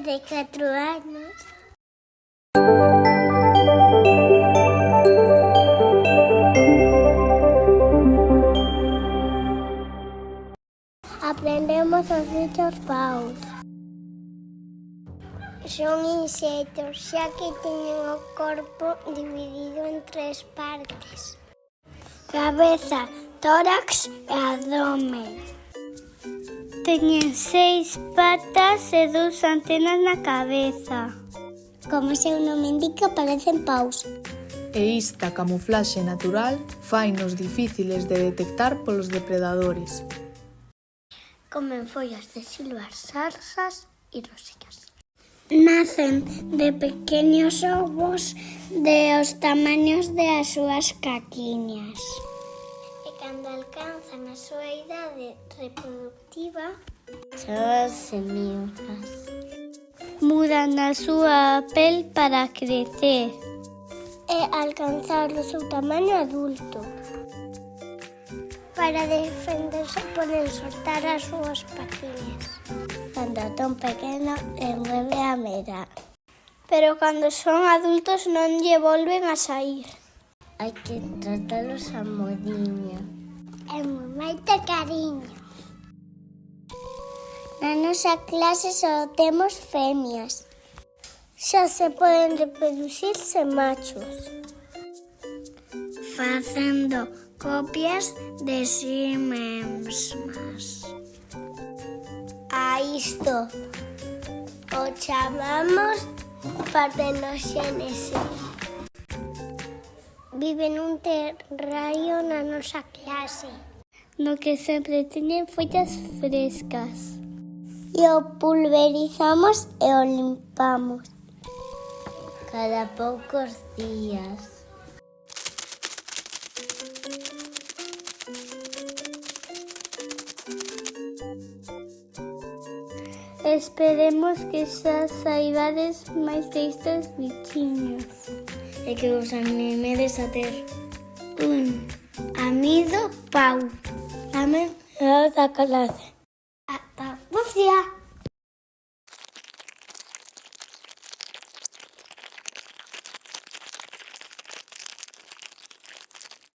de 4 anos. Aprendemos os bichos paus. Son insectos, xa que teñen o corpo dividido en 3 partes: cabeza, tórax e abdome. Teñen 6 patas e 2 antenas na cabeza. Como seu nome indica, parecen paus. E esta camuflaxe natural fainos difíciles de detectar polos depredadores. Comen follas de silvas, zarzas e rosellas. Nacen de pequenos ovos de os tamaños das súas caquiñas. E cando alcanzan a súa idade reproductiva, son semíoras. Mudan a súa pel para crecer e alcanzar o seu tamaño adulto. Para defenderse poden soltar as súas paciñas. Cando ton pequeno vuelve a medrar. Pero cando son adultos non lle volven a sair. Hai que tratalos a modiño. E moito cariño. Na nosa clase só temos femias. Xa se poden reproducir sen machos. Facendo copias de si mesmas. A isto o chamamos partenogénese. Vive nun terrario na nosa clase, no que sempre teñen follas frescas. E o pulverizamos e o limpamos cada poucos días. Esperemos que xa saibades máis destes bichiños. E que vos animedes a ter un amigo pau. Tamén é da clase. Ata, buen día.